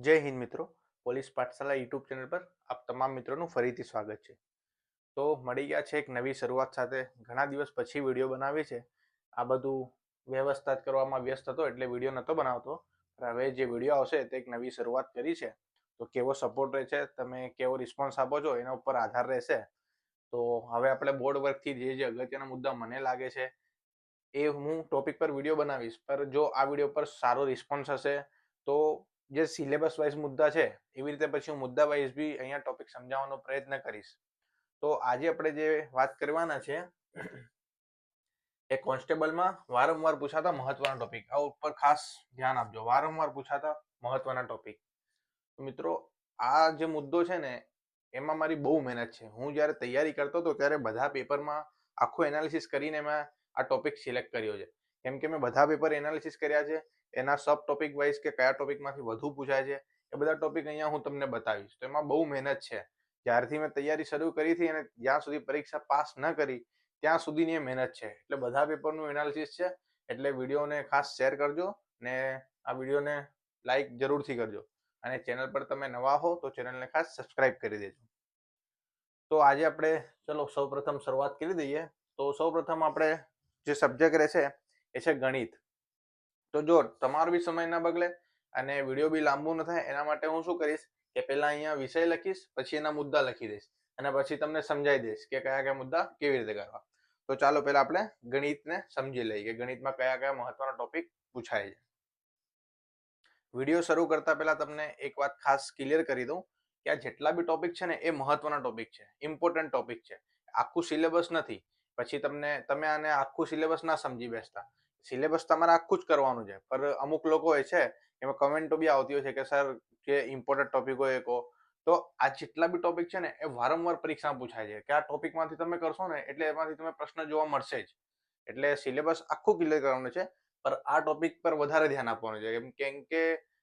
જય હિન્દ મિત્રો. Police પાઠશાલા YouTube channel પર આપ તમામ મિત્રોનું ફરીથી સ્વાગત છે. તો મળી ગયા છે એક નવી શરૂઆત સાથે. ઘણા દિવસ પછી વિડીયો બનાવી છે. આ બધું વ્યવસ્થા કરવામાં વ્યસ્ત હતો એટલે વિડીયો નહોતો બનાવતો. પણ હવે જે વિડીયો આવશે તે એક નવી શરૂઆત કરી છે. તો કેવો સપોર્ટ રહે છે, તમે કેવો રિસ્પોન્સ આપો છો એના ઉપર આધાર રહેશે. તો હવે આપણે બોર્ડ વર્કથી જે અગત્યના મુદ્દા મને લાગે છે એ હું ટોપિક પર વિડીયો બનાવીશ. પર જો આ વિડીયો પર સારો રિસ્પોન્સ હશે તો જે સિલેબસ વાઇઝ મુદ્દા છે એવી રીતે પછી હું મુદ્દા વાઇઝ બી અહીંયા ટોપિક સમજાવવાનો પ્રયત્ન કરીશ. તો આજે આપણે જે વાત કરવાના છે એ કોન્સ્ટેબલમાં વારંવાર પૂછાતા મહત્વના ટોપિક. આ ઉપર ખાસ ધ્યાન આપજો, વારંવાર પૂછાતા મહત્વના ટોપિક. મિત્રો, આ જે મુદ્દો છે ને એમાં મારી બહુ મહેનત છે. હું જ્યારે તૈયારી કરતો હતો ત્યારે બધા પેપરમાં આખું એનાલિસિસ કરીને મેં આ ટોપિક સિલેક્ટ કર્યો છે. કેમ કે મેં બધા પેપર એનાલિસિસ કર્યા છે, એના સબ ટોપિક વાઇઝ કે કયા ટોપિકમાંથી વધુ પૂછાય છે એ બધા ટોપિક અહીંયા હું તમને બતાવીશ. તો એમાં બહુ મહેનત છે. જ્યારથી મેં તૈયારી શરૂ કરી હતી અને જ્યાં સુધી પરીક્ષા પાસ ન કરી ત્યાં સુધીની એ મહેનત છે. એટલે બધા પેપરનું એનાલિસિસ છે. એટલે વિડીયોને ખાસ શેર કરજો ને આ વિડીયોને લાઈક જરૂરથી કરજો. અને ચેનલ પર તમે નવા હો તો ચેનલને ખાસ સબસ્ક્રાઇબ કરી દેજો. તો આજે આપણે ચલો સૌપ્રથમ શરૂઆત કરી દઈએ. તો સૌપ્રથમ આપણે જે સબ્જેક્ટ રહેશે એ છે ગણિત. તો જો તમારો બી સમય ના બગડે અને વિડીયો બી લાંબુ ન થાય એના માટે હું શું કરીશ કે પહેલા અહીંયા વિષય લખીશ, પછી એના મુદ્દા લખી દઈશ અને પછી તમને સમજાવી દઈશ કે કયા કયા મુદ્દા કેવી રીતે કરવા. તો ચાલો પહેલા આપણે ગણિતને સમજી લઈએ કે ગણિતમાં કયા કયા મહત્વના ટોપિક પૂછાય છે. વિડીયો શરૂ કરતા પહેલા તમને એક વાત ખાસ ક્લિયર કરી દઉં કે આ જેટલા બી ટોપિક છે ને એ મહત્વના ટોપિક છે, ઇમ્પોર્ટન્ટ ટોપિક છે. આખું સિલેબસ નથી. પછી તમે આને આખું સિલેબસ ના સમજી બેસતા. સિલેબસ તમારે આખું જ કરવાનું છે. પર અમુક લોકો એ છે એમાં કમેન્ટો બી આવતી હોય છે કે સર જે ઇમ્પોર્ટન્ટ ટોપિક હોય એ કહો. તો આ જેટલા બી ટોપિક છે ને એ વારંવાર પરીક્ષામાં પૂછાય છે કે આ ટોપિકમાંથી તમે કરશો ને એટલે એમાંથી તમે પ્રશ્ન જોવા મળશે જ. એટલે સિલેબસ આખું ક્લિયર કરવાનું છે, પર આ ટોપિક પર વધારે ધ્યાન આપવાનું છે કેમ કે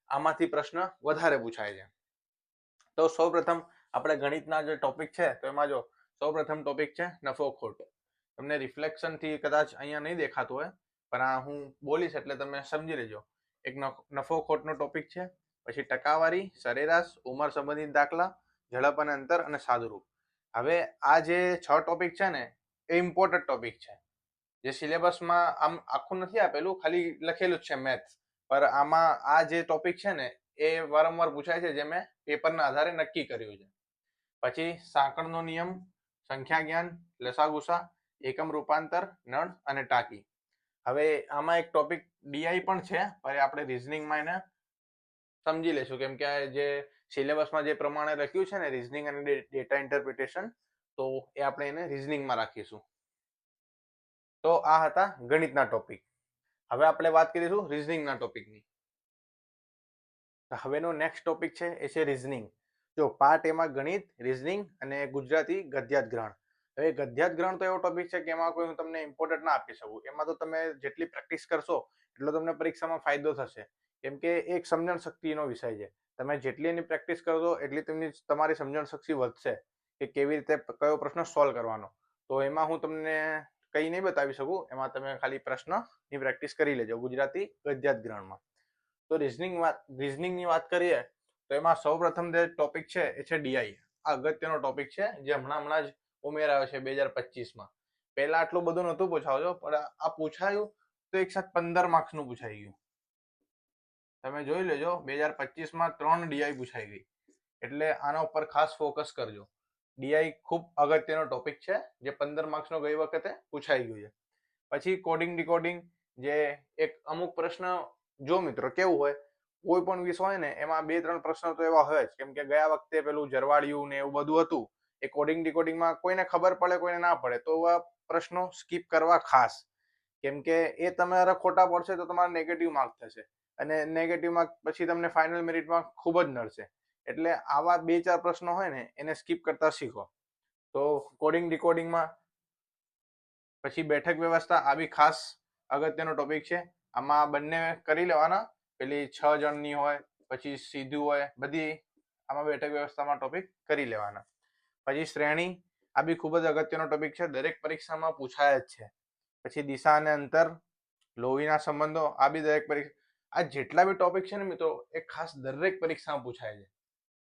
આમાંથી પ્રશ્ન વધારે પૂછાય છે. તો સૌપ્રથમ આપણે ગણિતના જે ટોપિક છે તો એમાં જો સૌપ્રથમ ટોપિક છે નફો ખોટ. તમને રિફ્લેક્શનથી કદાચ અહીંયા નહીં દેખાતું હોય, પણ આ હું બોલીશ એટલે તમે સમજી લેજો. એક નફો ખોટનો ટોપિક છે, પછી ટકાવારી, સરેરાશ, ઉંમર સંબંધિત દાખલા, ઝડપ અને અંતર અને સાદુરૂપ. હવે આ જે 6 ટોપિક છે ને એ ઇમ્પોર્ટન્ટ ટોપિક છે. જે સિલેબસમાં આમ આખું નથી આપેલું, ખાલી લખેલું જ છે મેથ્સ. પર આમાં આ જે ટોપિક છે ને એ વારંવાર પૂછાય છે, જે મેં પેપરના આધારે નક્કી કર્યું છે. પછી સાંકળનો નિયમ, સંખ્યા જ્ઞાન, લસાગુસા, એકમ રૂપાંતર, નળ અને ટાંકી. હવે આમાં એક ટોપિક ડીઆઈ પણ છે, પણ આપણે રિઝનિંગમાં એને સમજી લેશું કેમ કે જે સિલેબસમાં જે પ્રમાણે લખ્યું છે ને રિઝનિંગ અને ડેટા ઇન્ટરપ્રિટેશન, તો એ આપણે એને રિઝનિંગમાં રાખીશું. તો આ હતા ગણિતના ટોપિક. હવે આપણે વાત કરીશું રિઝનિંગના ટોપિકની. હવેનો નેક્સ્ટ ટોપિક છે એ છે રિઝનિંગ. જો પાર્ટ એમાં ગણિત, રિઝનિંગ અને ગુજરાતી ગદ્યાત ગ્રહણ. હવે ગદ્યાત ગ્રહણ તો એવો ટોપિક છે કે એમાં કોઈ હું તમને ઇમ્પોર્ટન્ટ ના આપી શકું. એમાં તો તમે જેટલી પ્રેક્ટિસ કરશો એટલો તમને પરીક્ષામાં ફાયદો થશે. કેમ કે એક સમજણ શક્તિનો વિષય છે. તમે જેટલી એની પ્રેક્ટિસ કરશો એટલી તમારી સમજણ શક્તિ વધશે કે કેવી રીતે કયો પ્રશ્ન સોલ્વ કરવાનો. તો એમાં હું તમને કંઈ નહીં બતાવી શકું. એમાં તમે ખાલી પ્રશ્નની પ્રેક્ટિસ કરી લેજો ગુજરાતી ગદ્યાત ગ્રહણમાં. તો રિઝનિંગની વાત કરીએ તો એમાં સૌપ્રથમ જે ટોપિક છે એ છે ડીઆઈ. આ અગત્યનો ટોપિક છે જે હમણાં જ ઉમેરાયો છે 2025માં. પહેલા આટલું બધું નહોતું પૂછાયું, પણ આ પૂછાયું તો એક સાથે 15 માર્ક્સનું પૂછાઈ ગયું. તમે જોઈ લેજો 2025માં 3 ડીઆઈ પૂછાઈ ગઈ. એટલે આના ઉપર ખાસ ફોકસ કરજો. ડીઆઈ ખૂબ અગત્યનો ટોપિક છે જે 15 માર્ક્સનો ગઈ વખતે પૂછાઈ ગયું છે. પછી કોડિંગ ડીકોડિંગ, જે એક અમુક પ્રશ્ન, જો મિત્રો કેવું હોય કોઈ પણ વિષય હોય ને એમાં 2-3 પ્રશ્નો તો એવા હોય જ. કેમ કે ગયા વખતે પેલું જરવાડિયું ને એવું બધું હતું. એ કોડિંગ ડીકોડિંગમાં કોઈને ખબર પડે કોઈને ના પડે તો એવા પ્રશ્નો સ્કીપ કરવા ખાસ. કેમ કે એ તમારા ખોટા પડશે તો તમારા નેગેટિવ માર્ક થશે અને નેગેટિવ માર્ક પછી તમને ફાઇનલ મેરિટમાં ખૂબ જ નડશે. એટલે આવા 2-4 પ્રશ્નો હોય ને એને સ્કીપ કરતા શીખો. તો કોડિંગ ડીકોડિંગમાં પછી બેઠક વ્યવસ્થા, આ બી ખાસ અગત્યનો ટોપિક છે. આમાં બંને કરી લેવાના, પેલી 6 જણની હોય પછી સીધું હોય, બધી આમાં બેઠક વ્યવસ્થામાં ટોપિક કરી લેવાના. પછી શ્રેણી, આ બી ખૂબ જ અગત્યનો ટોપિક છે, દરેક પરીક્ષામાં પૂછાય જ છે. પછી દિશા અને અંતર, લોહીના સંબંધો, આ બી દરેક પરીક્ષા. આ જેટલા બી ટોપિક છે ને મિત્રો, એ ખાસ દરેક પરીક્ષામાં પૂછાય છે.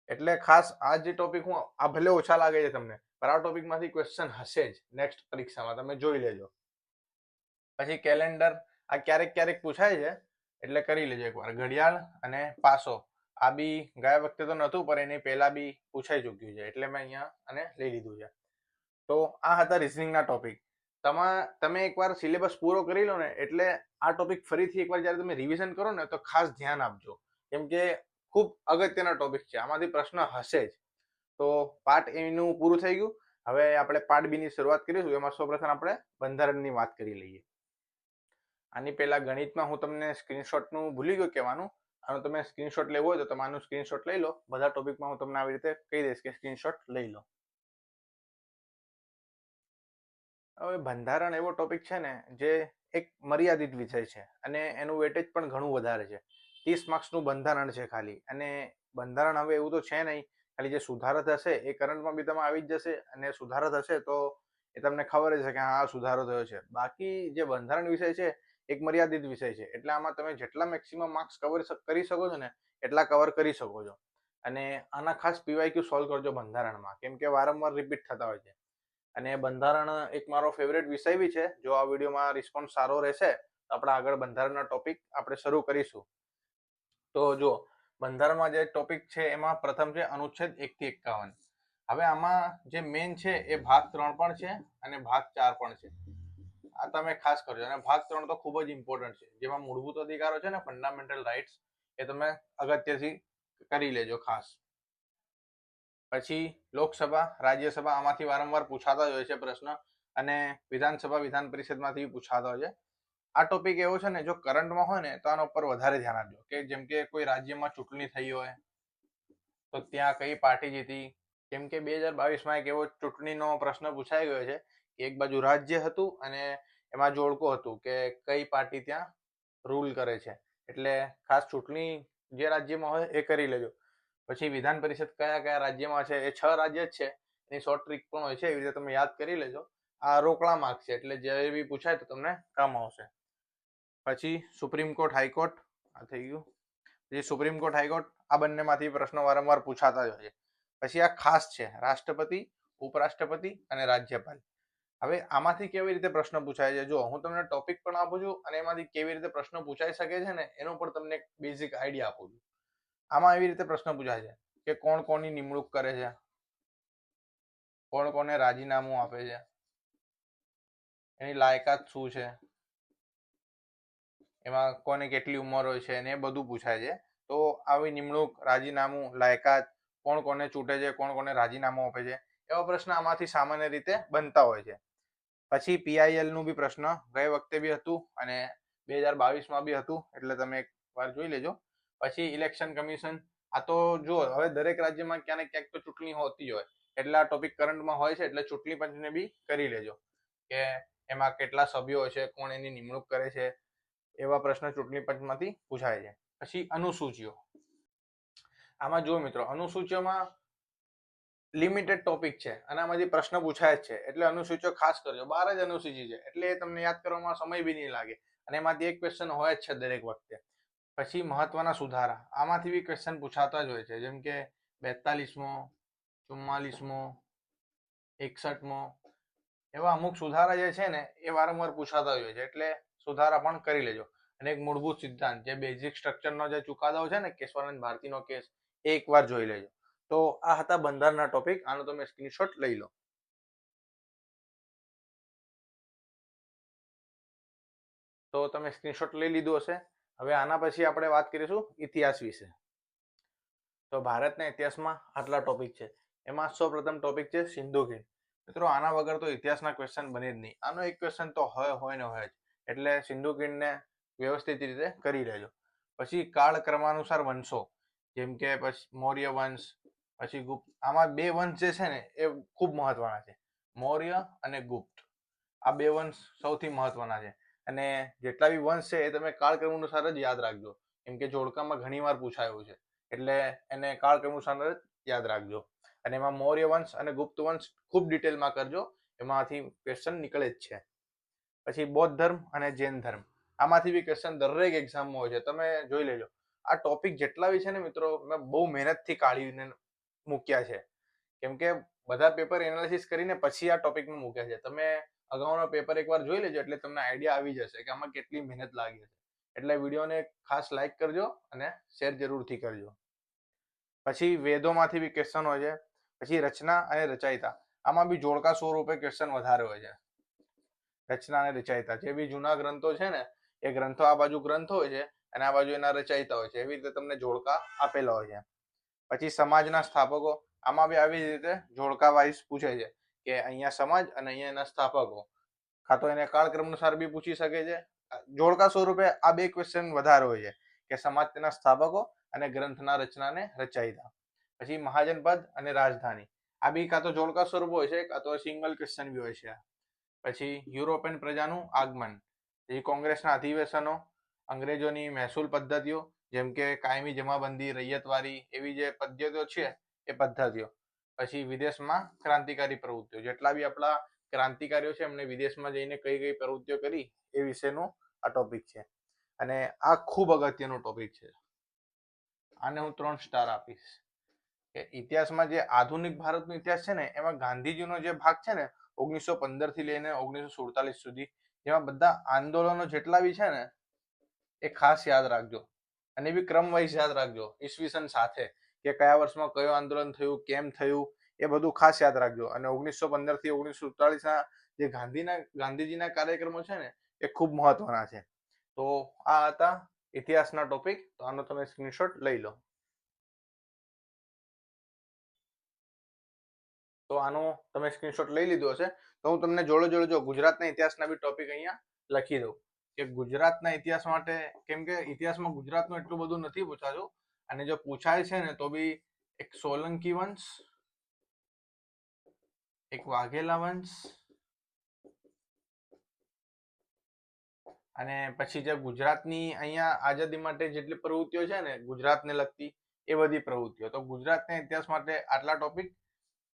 એટલે ખાસ આ જે ટોપિક હું આ ભલે ઓછા લાગે છે તમને, પણ આ ટોપિકમાંથી ક્વેશ્ચન હશે જ નેક્સ્ટ પરીક્ષામાં, તમે જોઈ લેજો. પછી કેલેન્ડર આ ક્યારેક ક્યારેક પૂછાય છે, એટલે કરી લેજો એકવાર. ઘડિયાળ અને પાસો આ બી ગયા વખતે તો નહોતું, પણ એની પહેલા બી પૂછાઈ ચૂક્યું છે, એટલે મેં અહીંયા આને લઈ લીધું છે. તો આ હતા રિઝનિંગના ટોપિક. તમે એકવાર સિલેબસ પૂરો કરી લો ને, એટલે આ ટોપિક ફરીથી એકવાર જ્યારે તમે રિવિઝન કરો ને, તો ખાસ ધ્યાન આપજો, કેમ કે ખૂબ અગત્યના ટોપિક છે, આમાંથી પ્રશ્ન હશે જ. તો પાર્ટ એ નું પૂરું થઈ ગયું. હવે આપણે પાર્ટ બી ની શરૂઆત કરીશું. એમાં સૌપ્રથમ આપણે બંધારણની વાત કરી લઈએ. આની પહેલા ગણિતમાં હું તમને સ્ક્રીનશોટનું ભૂલી ગયો કહેવાનું. આનો તમે સ્ક્રીનશોટ લેવો હોય તો તમે આનું સ્ક્રીનશોટ લઈ લો. બધા ટોપિકમાં હું તમને આવી રીતે કહી દઈશ કે સ્ક્રીનશોટ લઈ લો. હવે બંધારણ એવો ટોપિક છે ને, જે એક મર્યાદિત વિષય છે અને એનું વેટેજ પણ ઘણું વધારે છે. 30 માર્ક્સનું બંધારણ છે ખાલી. અને બંધારણ હવે એવું તો છે નહીં, ખાલી જે સુધારત હશે એ કરંટમાં બી તમે આવી જ જશે, અને સુધારત હશે તો એ તમને ખબર જ છે કે હા સુધારો થયો છે. બાકી જે બંધારણ વિષય છે એક મર્યાદિત વિષય છે, એટલે આમાં તમે જેટલા મેક્સિમમ માર્ક્સ કવર કરી શકો છો ને, એટલા કવર કરી શકો છો. અને આના ખાસ પીવાયક્યુ સોલ્વ કરજો બંધારણમાં, કેમ કે વારંવાર રિપીટ થતા હોય છે. અને બંધારણ એક મારો ફેવરેટ વિષય બી છે. જો આ વિડીયોમાં રિસ્પોન્સ સારો રહેશે તો આપણે આગળ બંધારણના ટોપિક આપણે શરૂ કરીશું. તો જો બંધારણમાં જે ટોપિક છે એમાં પ્રથમ છે અનુચ્છેદ 1 થી 51. હવે આમાં જે મેઇન છે એ ભાગ 3 પણ છે અને ભાગ 4 પણ છે. આ તમે ખાસ કરજો. અને ભાગ 3 તો ખૂબ જ ઇમ્પોર્ટન્ટ છે, જેમાં મૂળભૂત અધિકારો છે ને, ફંડામેન્ટલ રાઇટ્સ, એ તમે અગત્યથી કરી લેજો ખાસ. પછી લોકસભા, રાજ્યસભા આમાંથી વારંવાર પૂછાતા જ હોય છે પ્રશ્ન, અને વિધાનસભા, વિધાન પરિષદમાંથી પૂછાતા હોય છે. આ ટોપિક એવો છે ને, જો કરંટમાં હોય ને તો આના ઉપર વધારે ધ્યાન આપજો. કે જેમ કે કોઈ રાજ્યમાં ચૂંટણી થઈ હોય તો ત્યાં કઈ પાર્ટી જીતી. કેમ કે 2022માં એક એવો ચૂંટણીનો પ્રશ્ન પૂછાઈ ગયો છે. એક બાજુ રાજ્ય હતું અને એમાં જોડકો હતું કે કઈ પાર્ટી ત્યાં રૂલ કરે છે. એટલે ખાસ ચૂંટણી જે રાજ્યમાં હોય એ કરી લેજો. પછી વિધાન પરિષદ કયા કયા રાજ્યમાં છે, એ 6 રાજ્ય જ છે. એની શોર્ટ ટ્રીક પણ હોય છે, એવી રીતે તમે યાદ કરી લેજો. આ રોકડા માર્ક છે, એટલે જે બી પૂછાય તો તમને કામ આવશે. પછી સુપ્રીમ કોર્ટ, હાઈકોર્ટ આ થઈ ગયું. પછી સુપ્રીમ કોર્ટ, હાઈકોર્ટ આ બંનેમાંથી પ્રશ્નો વારંવાર પૂછાતા જ હોય છે. પછી આ ખાસ છે રાષ્ટ્રપતિ, ઉપરાષ્ટ્રપતિ અને રાજ્યપાલ. હવે આમાંથી કેવી રીતે પ્રશ્ન પૂછાય છે, જો હું તમને ટોપિક પણ આપું છું અને એમાંથી કેવી રીતે પ્રશ્ન પૂછાઈ શકે છે ને, એનો પણ તમને બેઝિક આઈડિયા આપું છું. આમાં એવી રીતે પ્રશ્ન પૂછાય છે કે કોણ કોની નિમણૂક કરે છે, કોણ કોને રાજીનામું આપે છે, એની લાયકાત શું છે, એમાં કોને કેટલી ઉંમર હોય છે, અને એ બધું પૂછાય છે. તો આવી નિમણૂક, રાજીનામું, લાયકાત, કોણ કોને ચૂંટે છે, કોણ કોને રાજીનામું આપે છે, એવા પ્રશ્ન આમાંથી સામાન્ય રીતે બનતા હોય છે. પછી PIL નું બી પ્રશ્ન ગઈ વખતે બી હતું અને 2022માં બી હતું, એટલે તમે એક વાર જોઈ લેજો. પછી ઇલેક્શન કમિશન, આ તો જો હવે દરેક રાજ્યમાં ક્યાંક ને ક્યાંક તો ચૂંટણી હોતી હોય, એટલે આ ટોપિક કરંટમાં હોય છે, એટલે ચૂંટણી પંચને બી કરી લેજો કે એમાં કેટલા સભ્યો હોય છે, કોણ એની નિમણૂક કરે છે, એવા પ્રશ્ન ચૂંટણી પંચમાંથી પૂછાય છે. પછી અનુસૂચિઓ, આમાં જો મિત્રો અનુસૂચિઓમાં લિમિટેડ ટોપિક છે અને આમાંથી પ્રશ્ન પૂછાય જ છે, એટલે અનુસૂચિઓ ખાસ કરજો. 12 જ અનુસૂચિ છે, એટલે તમને યાદ કરવામાં સમય બી નહીં લાગે, અને એમાંથી એક ક્વેશ્ચન હોય જ છે દરેક વખતે. પછી મહત્વના સુધારા, આમાંથી બી ક્વેશ્ચન પૂછાતા જ હોય છે, જેમ કે 42મો, 44મો, 61મો, એવા અમુક સુધારા જે છે ને એ વારંવાર પૂછાતા હોય છે, એટલે સુધારા પણ કરી લેજો. અને એક મૂળભૂત સિદ્ધાંત, જે બેઝિક સ્ટ્રક્ચરનો જે ચુકાદો છે ને, કેશવાનંદ ભારતીનો કેસ, એ એકવાર જોઈ લેજો. તો આ હતા બંધારણના ટોપિક. આનો તમે સ્ક્રીનશોટ લઈ લો. તો તમે સ્ક્રીનશોટ લઈ લીધું હશે. હવે આના પછી આપણે વાત કરીશું ઇતિહાસ વિશે. તો ભારતના ઇતિહાસમાં આટલા ટોપિક છે. એમાં સૌપ્રથમ ટોપિક છે સિંધુ ખીણ. મિત્રો આના વગર તો ઇતિહાસના ક્વેશ્ચન બને જ નહીં. આનો એક ક્વેશ્ચન તો હોય ને હોય જ, એટલે સિંધુ ખીણને વ્યવસ્થિત રીતે કરી લેજો. પછી કાળ ક્રમાનુસાર વંશો, જેમ કે પછી મૌર્ય વંશ, પછી ગુપ્ત. આમાં 2 વંશ જે છે ને એ ખૂબ મહત્વના છે, મૌર્ય અને ગુપ્ત. આ 2 વંશ સૌથી મહત્વના છે, અને જેટલા બી વંશ છે એ તમે કાળક્રમ અનુસાર જ યાદ રાખજો, કેમ કે જોડકામાં ઘણી વાર પૂછાયું છે, એટલે એને કાળક્રમ અનુસાર જ યાદ રાખજો. અને એમાં મૌર્ય વંશ અને ગુપ્ત વંશ ખૂબ ડિટેલમાં કરજો, એમાંથી ક્વેશ્ચન નીકળે જ છે. પછી બૌદ્ધ ધર્મ અને જૈન ધર્મ, આમાંથી બી ક્વેશ્ચન દરેક એક્ઝામમાં હોય છે, તમે જોઈ લેજો. આ ટોપિક જેટલા બી છે ને મિત્રો, મેં બહુ મહેનતથી કાઢીને મૂક્યા છે, કેમ કે બધા પેપર એનાલિસિસ કરીને પછી આ ટોપિકમાં મૂક્યા છે. તમે અગાઉના પેપર એકવાર જોઈ લેજો એટલે તમને આઈડિયા આવી જશે કે આમાં કેટલી મહેનત લાગી છે. એટલે વિડીયોને ખાસ લાઈક કરજો અને શેર જરૂરથી કરજો. પછી વેદોમાંથી બી ક્વેશ્ચન હોય છે. પછી રચના અને રચયિતા, આમાં બી જોડકા સ્વરૂપે ક્વેશ્ચન વધારે હોય છે. રચના અને રચયિતા, જે બી જૂના ગ્રંથો છે ને, એ ગ્રંથો આ બાજુ ગ્રંથ હોય છે અને આ બાજુ એના રચયિતા હોય છે. એવી રીતે તમને જોડકા આપેલા હોય છે. પછી સમાજના સ્થાપકો, આમાં બી આવી રીતે જોડકા વાઇઝ પૂછે છે કે અહીંયા સમાજ અને અહીંયા એના સ્થાપકો, કાં તો એને કાળક્રમ અનુસાર બી પૂછી શકે છે. જોડકા સ્વરૂપે આ બે ક્વેશ્ચન વધારે હોય છે કે સમાજ તેના સ્થાપકો અને ગ્રંથના રચનાને રચયિતા. પછી મહાજનપદ અને રાજધાની, આ બી કાં તો જોડકા સ્વરૂપ હોય છે કાં તો સિંગલ ક્વેશ્ચન બી હોય છે. પછી યુરોપિયન પ્રજાનું આગમન, પછી કોંગ્રેસના અધિવેશનો, અંગ્રેજોની મહેસૂલ પદ્ધતિઓ જેમ કે કાયમી જમાબંધી, રૈયતવારી, એવી જે પદ્ધતિઓ છે એ પદ્ધતિઓ. પછી વિદેશમાં ક્રાંતિકારી પ્રવૃત્તિઓ, જેટલા બી આપણા ક્રાંતિકારીઓ છે એમને વિદેશમાં જઈને કઈ કઈ પ્રવૃત્તિઓ કરી એ વિશેનું આ ટોપિક છે. અને આ ખૂબ અગત્યનો ટોપિક છે. આને હું 3 સ્ટાર આપીશ. કે ઇતિહાસમાં જે આધુનિક ભારતનો ઇતિહાસ છે ને, એમાં ગાંધીજીનો જે ભાગ છે ને 1915 થી લઈને 1947 સુધી, જેમાં બધા આંદોલનો જેટલા બી છે ને એ ખાસ યાદ રાખજો. અને બી ક્રમ વાઇઝ યાદ રાખજો, ઈસવીસન સાથે, કે કયા વર્ષમાં કયું આંદોલન થયું, કેમ થયું, એ બધું ખાસ યાદ રાખજો. અને 1915 થી 1947 ના જે ગાંધીજીના કાર્યક્રમો છે ને એ ખૂબ મહત્વના છે. તો આ હતા ઇતિહાસના ટોપિક. તો આનો તમે સ્ક્રીનશોટ લઈ લો. તો આનો તમે સ્ક્રીનશોટ લઈ લીધો હશે તો હું તમને જોડે જોડે જો ગુજરાતના ઇતિહાસના બી ટોપિક અહીંયા લખી દઉં કે ગુજરાતના ઇતિહાસ માટે, કેમ કે ઇતિહાસમાં ગુજરાતનું એટલું બધું નથી પૂછાતું, અને જો પૂછાય છે ને તો બી એક સોલંકી વંશ, એક વાઘેલા વંશ, અને પછી જે ગુજરાતની અહીંયા આઝાદી માટે જેટલી પ્રવૃત્તિઓ છે ને ગુજરાતને લગતી, એ બધી પ્રવૃત્તિઓ. તો ગુજરાતના ઇતિહાસ માટે આટલા ટોપિક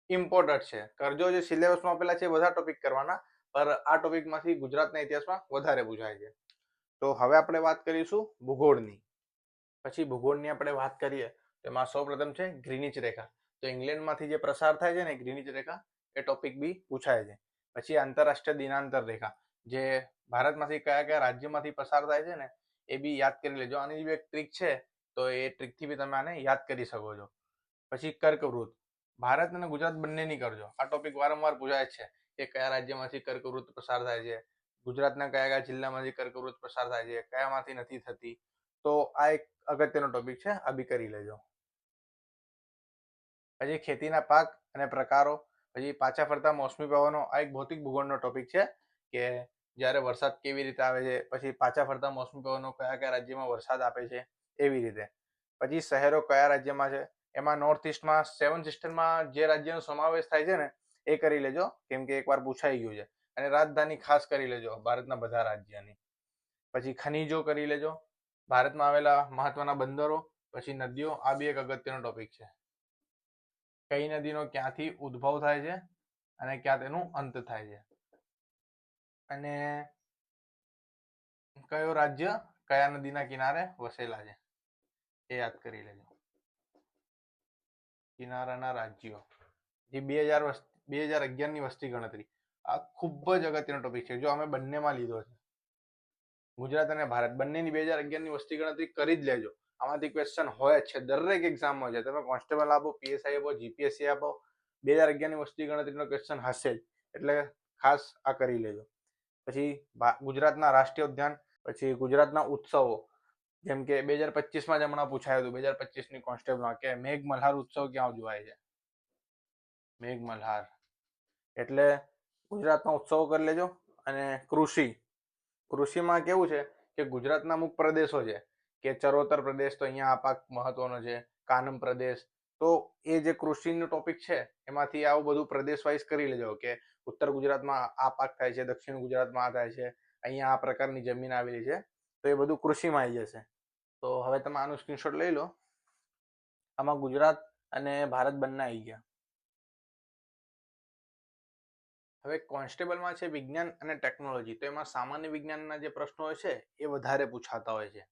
ઇમ્પોર્ટન્ટ છે. કરજો, જે સિલેબસમાં આપેલા છે બધા ટોપિક કરવાના, પર આ ટોપિકમાંથી ગુજરાતના ઇતિહાસમાં વધારે પૂછાય છે. તો હવે આપણે વાત કરીશું ભૂગોળની. પછી ભૂગોળની આપણે વાત કરીએ તો એમાં સૌપ્રથમ છે ગ્રીનિચ રેખા. તો ઇંગ્લેન્ડમાંથી જે પ્રસાર થાય છે ને ગ્રીનિચ રેખા, એ ટોપિક બી પૂછાય છે. પછી આંતરરાષ્ટ્રીય દિનાંતર રેખા, જે ભારતમાંથી કયા કયા રાજ્યમાંથી પસાર થાય છે ને એ બી યાદ કરી લેજો. આની બી એક ટ્રીક છે, તો એ ટ્રીકથી બી તમે આને યાદ કરી શકો છો. પછી કર્કવૃત, ભારત અને ગુજરાત બંનેની કરજો. આ ટોપિક વારંવાર પૂછાય છે કે કયા રાજ્યમાંથી કર્કવૃત પસાર થાય છે, ગુજરાતના કયા કયા જિલ્લામાંથી કર્કવૃત પસાર થાય છે, કયામાંથી નથી થતી. તો આ એક અગત્યનો ટોપિક છે, આ બી કરી લેજો. પછી ખેતીના પાક અને પ્રકારો, પછી પાછા ફરતા મોસમી પવનો, આ એક ભૌતિક ભૂગોળનો ટોપિક છે કે જ્યારે વરસાદ કેવી રીતે આવે છે, પછી પાછા ફરતા મોસમી પવનો કયા કયા રાજ્યમાં વરસાદ આપે છે, એવી રીતે. પછી શહેરો કયા રાજ્યમાં છે, એમાં નોર્થ ઇસ્ટમાં 7 સિસ્ટરમાં જે રાજ્યનો સમાવેશ થાય છે ને એ કરી લેજો, કેમ કે એકવાર પૂછાઈ ગયું છે. અને રાજધાની ખાસ કરી લેજો ભારતના બધા રાજ્યની. પછી ખનીજો કરી લેજો, ભારતમાં આવેલા મહત્વના બંદરો, પછી નદીઓ, આ બી એક અગત્યનો ટોપિક છે. કઈ નદીનો ક્યાંથી ઉદ્ભવ થાય છે અને ક્યાં તેનું અંત થાય છે, અને કયો રાજ્ય કયા નદીના કિનારે વસેલા છે એ યાદ કરી લેજો. કિનારાના રાજ્યો. જે 2011ની વસ્તી ગણતરી, આ ખૂબ જ અગત્યનો ટોપિક છે. જો અમે બંનેમાં લીધો છે, ગુજરાત અને ભારત બંનેની 2011ની વસ્તી ગણતરી કરી જ લેજો. આમાંથી ક્વેશ્ચન હોય જ છે, દરેક એક્ઝામમાં છે. તમે કોન્સ્ટેબલ આપો, પીએસઆઈ આપો, જીપીએસસી આપો, 2011ની વસ્તી ગણતરીનો ક્વેશ્ચન હશે જ. એટલે ખાસ આ કરી લેજો. પછી ગુજરાતના રાષ્ટ્રીય ઉદ્યાન, પછી ગુજરાતના ઉત્સવો, જેમ કે 2025માં જ હમણાં પૂછાયું હતું, 2025ની કોન્સ્ટેબલમાં, કે મેઘમલ્હાર ઉત્સવ ક્યાં ઉજવાય છે. મેઘમલ્હાર એટલે ગુજરાતના ઉત્સવો કરી લેજો. અને કૃષિમાં કેવું છે કે ગુજરાતના અમુક પ્રદેશો છે કે ચરોતર પ્રદેશ, તો અહીંયા આ પાક મહત્વનો છે, કાનમ પ્રદેશ. તો એ જે કૃષિનો ટોપિક છે એમાંથી આવું બધું પ્રદેશ વાઇઝ કરી લેજો કે ઉત્તર ગુજરાતમાં આ પાક થાય છે, દક્ષિણ ગુજરાતમાં આ થાય છે, અહીંયા આ પ્રકારની જમીન આવેલી છે. તો એ બધું કૃષિમાં આવી જશે. તો હવે તમે આનું સ્ક્રીનશોટ લઈ લો. આમાં ગુજરાત અને ભારત બંને આવી ગયા. હવે કોન્સ્ટેબલમાં છે વિજ્ઞાન અને ટેકનોલોજી, તો એમાં સામાન્ય વિજ્ઞાનના જે પ્રશ્નો હોય છે એ વધારે પૂછાતા હોય છે.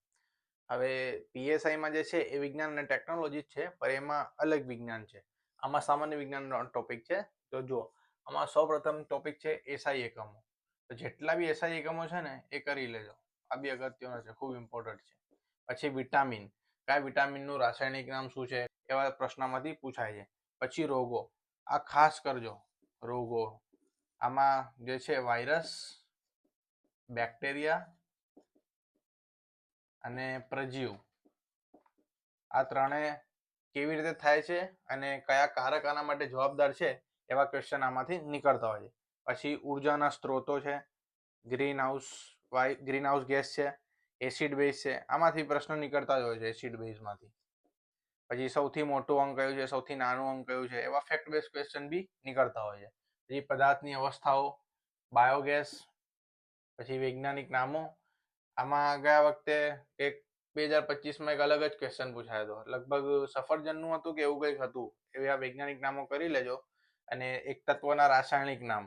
હવે પીએસઆઈમાં જે છે એ વિજ્ઞાન અને ટેકનોલોજી જ છે, પણ એમાં અલગ વિજ્ઞાન છે. આમાં સામાન્ય વિજ્ઞાનનો ટોપિક છે. તો જો આમાં સૌપ્રથમ ટોપિક છે એસઆઈ એકમો. તો જેટલા બી એસઆઈ એકમો છે ને એ કરી લેજો, આ બી અગત્યનો છે, ખૂબ ઇમ્પોર્ટન્ટ છે. પછી વિટામિન, કયા વિટામિનનું રાસાયણિક નામ શું છે, એવા પ્રશ્નમાંથી પૂછાય છે. પછી રોગો, આ ખાસ કરજો. રોગો આમાં જે છે વાયરસ, બેક્ટેરિયા અને પ્રજીવ, આ ત્રણે કેવી રીતે થાય છે અને કયા કારક આના માટે જવાબદાર છે, એવા ક્વેશ્ચન આમાંથી નીકળતા હોય છે. પછી ઉર્જાના સ્ત્રોતો છે, ગ્રીન હાઉસ ગેસ છે, એસિડ બેઝ છે, આમાંથી પ્રશ્નો નીકળતા જ હોય છે એસિડ બેઝમાંથી. પછી સૌથી મોટું અંક કયું છે, સૌથી નાનું અંક કયું છે, એવા ફેક્ટ બેઝ ક્વેશ્ચન બી નીકળતા હોય છે. પછી પદાર્થની અવસ્થાઓ, બાયોગેસ, પછી વૈજ્ઞાનિક નામો. આમાં ગયા વખતે એક 2025માં એક અલગ જ ક્વેશ્ચન પૂછાયો હતો, લગભગ સફરજનનું હતું કે એવું કંઈક હતું. એવા વૈજ્ઞાનિક નામો કરી લેજો. અને એક તત્વના રાસાયણિક નામ,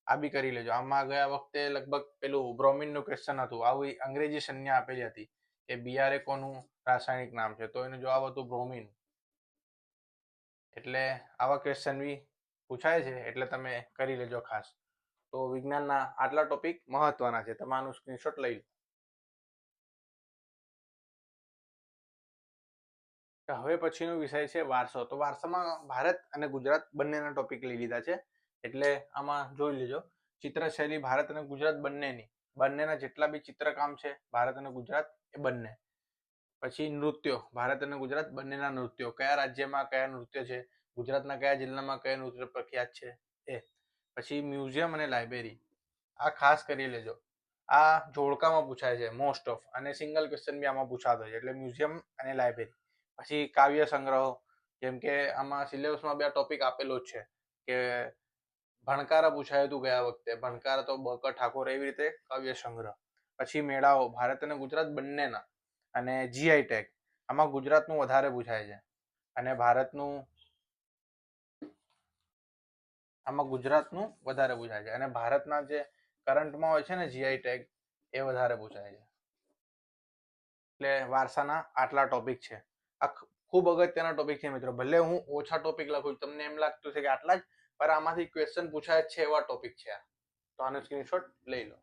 આ બી કરી લેજો. આમાં ગયા વખતે લગભગ પેલું બ્રોમિનનું ક્વેશ્ચન હતું, આવી અંગ્રેજી સંજ્ઞા આપેલી હતી કે બીઆરએ કોનું રાસાયણિક નામ છે, તો એનો જવાબ હતું બ્રોમિન. એટલે આવા ક્વેશ્ચન બી પૂછાય છે, એટલે તમે કરી લેજો ખાસ. તો વિજ્ઞાનના આટલા ટોપિક મહત્વના છે, તમે આનું સ્ક્રીનશોટ લઈ લો. હવે પછીનો વિષય છે વારસો. તો વારસામાં ભારત અને ગુજરાત બંનેના ટોપિક લઈ લીધા છે, એટલે આમાં જોઈ લેજો. ચિત્રશૈલી ભારત અને ગુજરાત બંનેના જેટલા બી ચિત્રકામ છે ભારત અને ગુજરાત એ બંને. પછી નૃત્યો, ભારત અને ગુજરાત બંનેના નૃત્યો, કયા રાજ્યમાં કયા નૃત્ય છે, ગુજરાતના કયા જિલ્લામાં કયા નૃત્ય પ્રખ્યાત છે એ. પછી મ્યુઝિયમ અને લાઇબ્રેરી, આ ખાસ કરી લેજો. આ જોડકામાં પૂછાય છે મોસ્ટ ઓફ, અને સિંગલ ક્વેશ્ચન બી આમાં પૂછાતો હોય છે, એટલે મ્યુઝિયમ અને લાઇબ્રેરી. પછી કાવ્ય સંગ્રહો, જેમ કે આમાં સિલેબસમાં બે ટોપિક આપેલો જ છે કે ભણકારા પૂછાયું હતું ગયા વખતે, ભણકારા તો બક ઠાકોર, એવી રીતે કાવ્ય સંગ્રહ. પછી મેળાઓ, ભારત અને ગુજરાત બંનેના. અને જીઆઈ ટેગ, આમાં ગુજરાતનું વધારે પૂછાય છે અને આમાં ગુજરાતનું વધારે પૂછાય છે, અને ભારતના જે કરંટમાં હોય છે ને જીઆઈ ટેગ, એ વધારે પૂછાય છે. એટલે વારસાના આટલા ટોપિક છે. આ ખૂબ અગત્યના ટોપિક છે મિત્રો. ભલે હું ઓછા ટોપિક લખું, તમને એમ લાગતું છે કે આટલા જ, પણ આમાંથી ક્વેશ્ચન પૂછાય છે એવા ટોપિક છે આ. તો આનો સ્ક્રીનશોટ લઈ લો.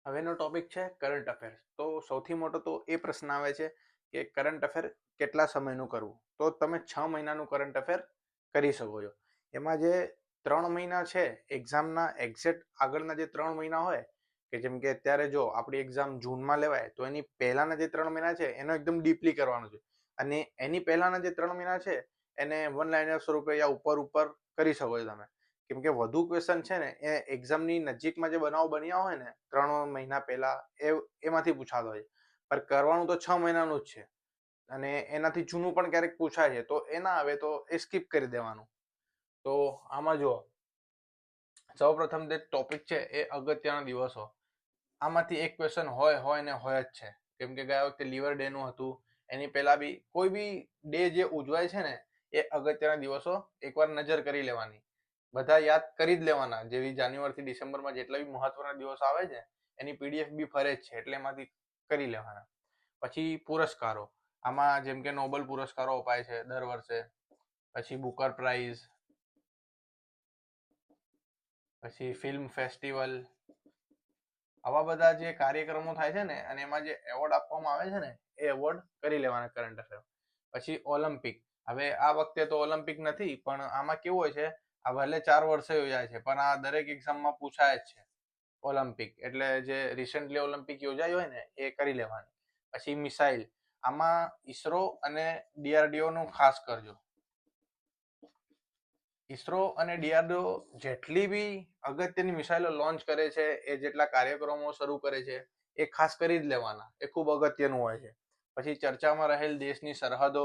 હવેનો ટોપિક છે કરંટ અફેર્સ. તો સૌથી મોટો તો એ પ્રશ્ન આવે છે કે કરંટ અફેર કેટલા સમયનું કરવું. તો તમે 6 મહિનાનું કરંટ અફેર કરી શકો છો. એમાં જે 3 મહિના છે એક્ઝામના એક્ઝેક્ટ આગળના જે 3 મહિના હોય, કે જેમ કે અત્યારે જો આપણી એક્ઝામ જૂનમાં લેવાય, તો એની પહેલાના જે 3 મહિના છે એનો એકદમ ડીપલી કરવાનો છે, અને એની પહેલાના જે 3 મહિના છે એને વન લાઇનર સ્વરૂપે યા ઉપર કરી શકો છો તમે. કેમ કે વધુ ક્વેશ્ચન છે ને એ એક્ઝામની નજીકમાં જે બનાવો બન્યા હોય ને 3 મહિના પહેલા, એમાંથી પૂછાતો હોય. પણ કરવાનું તો 6 મહિનાનું જ છે, અને એનાથી જૂનું પણ ક્યારેક પૂછાય છે, તો એ ના આવે તો એ સ્કીપ કરી દેવાનું. તો આમાં જો સૌપ્રથમ જે ટોપિક છે એ અગત્યના દિવસો. આમાંથી એક ક્વેશ્ચન હોય ને હોય જ છે. કેમ કે ગયા વખતે લિવર ડે નું હતું, એની પહેલા બી કોઈ બી ડે જે ઉજવાય છે ને એ અગત્યના દિવસો એકવાર નજર કરી લેવાની, બધા યાદ કરી જ લેવાના. જેવી જાન્યુઆરી થી ડિસેમ્બરમાં જેટલા બી મહત્વના દિવસો આવે છે એની પીડીએફ બી ફરે જ છે, એટલે એમાંથી કરી લેવાના. પછી પુરસ્કારો, આમાં જેમ કે નોબેલ પુરસ્કારો અપાય છે દર વર્ષે, પછી બુકર પ્રાઇઝ, પછી ફિલ્મ ફેસ્ટિવલ, આવા બધા જે કાર્યક્રમો થાય છે ને, અને એમાં જે એવોર્ડ આપવામાં આવે છે ને એ એવોર્ડ કરી લેવાના કરંટ અફેર. પછી ઓલિમ્પિક, હવે આ વખતે તો ઓલિમ્પિક નથી, પણ આમાં કેવું હોય છે, આ ભલે 4 વર્ષે યોજાય છે, પણ આ દરેક એક્ઝામમાં પૂછાય જ છે ઓલિમ્પિક. એટલે જે રિસેન્ટલી ઓલિમ્પિક યોજાઈ હોય ને એ કરી લેવાની. પછી મિસાઇલ, આમાં ઈસરો અને ડીઆરડીઓ નું ખાસ કરજો. ઈસરો અને ડીઆરડીઓ જેટલી બી અગત્યની મિસાઇલો લોન્ચ કરે છે, એ જેટલા કાર્યક્રમો શરૂ કરે છે, એ ખાસ કરી જ લેવાના, એ ખૂબ અગત્યનું હોય છે. પછી ચર્ચામાં રહેલ દેશની સરહદો,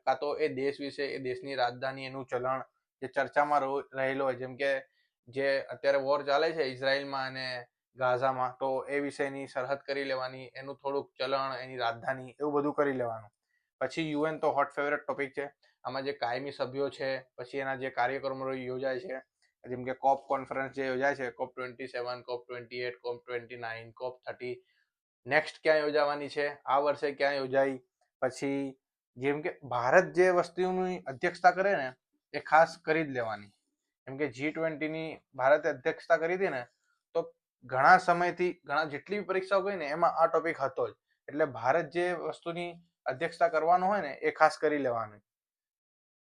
કાં તો એ દેશ વિશે, એ દેશની રાજધાની, એનું ચલણ જે ચર્ચામાં રહેલો હોય, જેમ કે જે અત્યારે વોર ચાલે છે ઇઝરાયલમાં અને ગાઝામાં, તો એ વિશેની સરહદ કરી લેવાની, એનું થોડુંક ચલણ, એની રાજધાની, એવું બધું કરી લેવાનું. પછી યુએન તો હોટ ફેવરેટ ટોપિક છે. આમાં જે કાયમી સભ્યો છે, પછી એના જે કાર્યક્રમો યોજાય છે, જેમ કે કોપ કોન્ફરન્સ જે યોજાય છે, COP27, COP28, COP29, COP30, next ક્યાં યોજાવાની છે, આ વર્ષે ક્યાં યોજાઈ, પછી જેમ કે ભારત જે વસ્તુની અધ્યક્ષતા કરે ને એ ખાસ કરી જ લેવાની. કેમ કે G20ની ભારતે અધ્યક્ષતા કરી હતી ને, તો ઘણા સમયથી જેટલી પરીક્ષાઓ ગઈ ને એમાં આ ટોપિક હતો જ. એટલે ભારત જે વસ્તુની અધ્યક્ષતા કરવાનું હોય ને એ ખાસ કરી લેવાનું.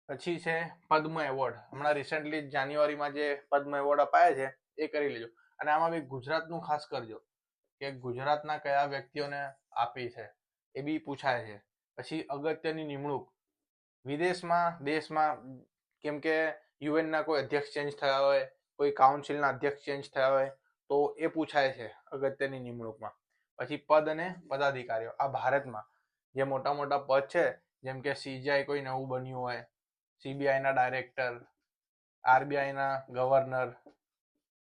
પછી છે પદ્મ એવોર્ડ. હમણાં રિસેન્ટલી જાન્યુઆરીમાં જે પદ્મ એવોર્ડ અપાયા છે એ કરી લેજો. અને આમાં બી ગુજરાતનું ખાસ કરજો કે ગુજરાતના કયા વ્યક્તિઓને આપી છે એ બી પૂછાય છે. પછી અગત્યની નિમણૂક વિદેશમાં દેશમાં, કેમ કે યુએનના કોઈ અધ્યક્ષ ચેન્જ થયા હોય, કોઈ કાઉન્સિલના અધ્યક્ષ ચેન્જ થયા હોય તો એ પૂછાય છે અગત્યની નિમણૂકમાં. પછી પદ અને પદાધિકારીઓ. આ ભારતમાં જે મોટા મોટા પદ છે, જેમ કે CGI કોઈ નવું બન્યું હોય, CBIના ડાયરેક્ટર, RBIના ગવર્નર,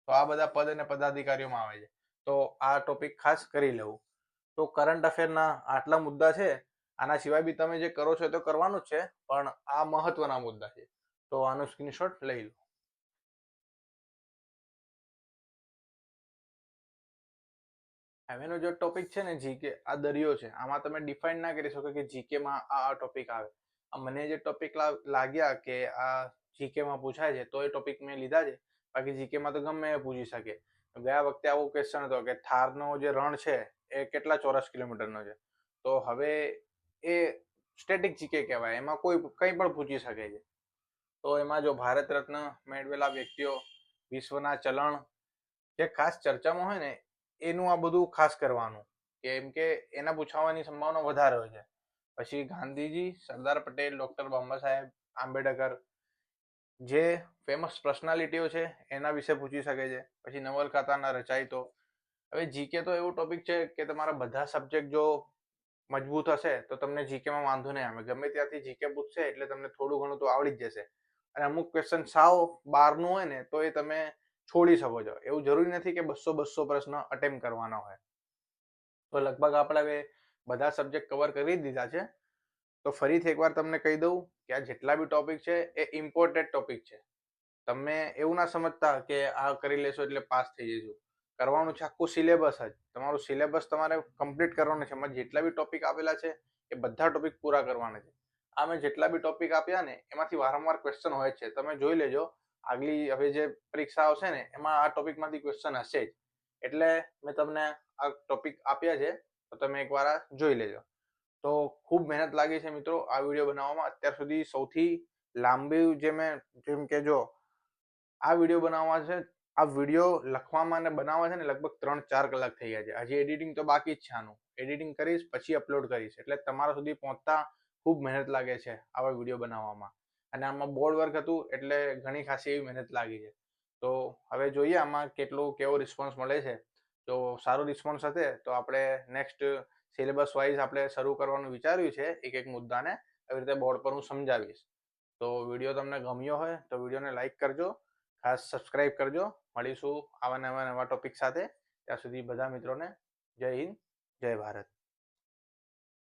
તો આ બધા પદ અને પદાધિકારીઓમાં આવે છે. તો આ ટોપિક ખાસ કરી લેવું. તો કરંટ અફેરના આટલા મુદ્દા છે. આના સિવાય બી તમે જે કરો છો એ તો કરવાનું જ છે, પણ આ મહત્વના મુદ્દા છે. તો આનો સ્ક્રીનશોટ લઈ લો. હવેનો જે ટોપિક છે ને જીકે, આ દરિયો છે. આમાં તમે ડિફાઇન ના કરી શકો કે જીકેમાં આ ટોપિક આવે. મને જે ટોપિક લાગ્યા કે આ જીકેમાં પૂછાય છે તો એ ટોપિક મેં લીધા છે. બાકી જીકેમાં તો ગમે એ પૂછી શકે. ગયા વખતે આવો ક્વેશ્ચન હતો કે થારનો જે રણ છે એ કેટલા ચોરસ કિલોમીટરનો છે. તો હવે એ સ્ટેટિક જીકે કહેવાય, એમાં કોઈ કંઈ પણ પૂછી શકે છે. તો એમાં જો ભારત રત્ન મેળવેલા વ્યક્તિઓ, વિશ્વના ચલણ જે ખાસ ચર્ચામાં હોય ને એનું આ બધું ખાસ કરવાનું, કેમ કે એના પૂછાવાની સંભાવના વધારે હોય છે. પછી ગાંધીજી, સરદાર પટેલ, ડોક્ટર બાબા સાહેબ આંબેડકર, જે ફેમસ પર્સનાલિટીઓ છે એના વિશે પૂછી શકે છે. પછી નવલકથાના રચયિતો. હવે જીકે તો એવું ટોપિક છે કે તમારા બધા સબ્જેક્ટ જો મજબૂત હશે તો તમને જીકેમાં વાંધો નહીં આવે. ગમે ત્યાંથી જીકે પૂછશે એટલે તમને થોડું ઘણું તો આવડી જ જશે. અને અમુક ક્વેશ્ચન સાવ બહારનું હોય ને તો એ તમે છોડી શકો છો. એવું જરૂરી નથી કે 200 પ્રશ્ન અટેમ્પ કરવાના હોય. તો લગભગ આપણે બધા સબ્જેક્ટ કવર કરી દીધા છે. તો ફરીથી એકવાર તમને કહી દઉં કે આ જેટલા બી ટોપિક છે એ ઇમ્પોર્ટન્ટ ટોપિક છે. તમે એવું ના સમજતા કે આ કરી લેશો એટલે પાસ થઈ જઈશું. કરવાનું છે આખું સિલેબસ જ. તમારું સિલેબસ તમારે કમ્પ્લીટ કરવાનું છે. એમાં જેટલા બી ટોપિક આપેલા છે એ બધા ટોપિક પૂરા કરવાના છે. આ મેં જેટલા બી ટોપિક આપ્યા ને એમાંથી વારંવાર ક્વેશ્ચન હોય છે. તમે જોઈ લેજો આગલી હવે જે પરીક્ષા આવશે ને એમાં આ ટોપિકમાંથી ક્વેશ્ચન હશે જ. એટલે મેં તમને આ ટોપિક આપ્યા છે તો તમે એકવાર આ જોઈ લેજો. તો ખૂબ મહેનત લાગી છે મિત્રો આ વિડીયો બનાવવામાં. અત્યાર સુધી સૌથી લાંબી જેમ કે જો આ વિડીયો બનાવવા છે, આ વિડીયો લખવામાં અને બનાવવા છે ને લગભગ 3-4 કલાક થઈ ગયા છે. હજી એડિટિંગ તો બાકી જ છે. આનું એડિટિંગ કરીશ પછી અપલોડ કરીશ. એટલે તમારા સુધી પહોંચતા ખૂબ મહેનત લાગે છે આવા વિડીયો બનાવવામાં. અને આમાં બોર્ડ વર્ક હતું એટલે ઘણી ખાસી એવી મહેનત લાગી છે. તો હવે જોઈએ આમાં કેવો રિસ્પોન્સ મળે છે. તો સારો રિસ્પોન્સ હશે તો આપણે નેક્સ્ટ સિલેબસ વાઇઝ આપણે શરૂ કરવાનું વિચાર્યું છે. એક મુદ્દાને આવી રીતે બોર્ડ પર હું સમજાવીશ. તો વિડીયો તમને ગમ્યો હોય તો વિડીયોને લાઈક કરજો, ખાસ સબસ્ક્રાઇબ કરજો. મળીશું આવા નવા ટોપિક સાથે. ત્યાં સુધી બધા મિત્રોને જય હિન્દ, જય ભારત.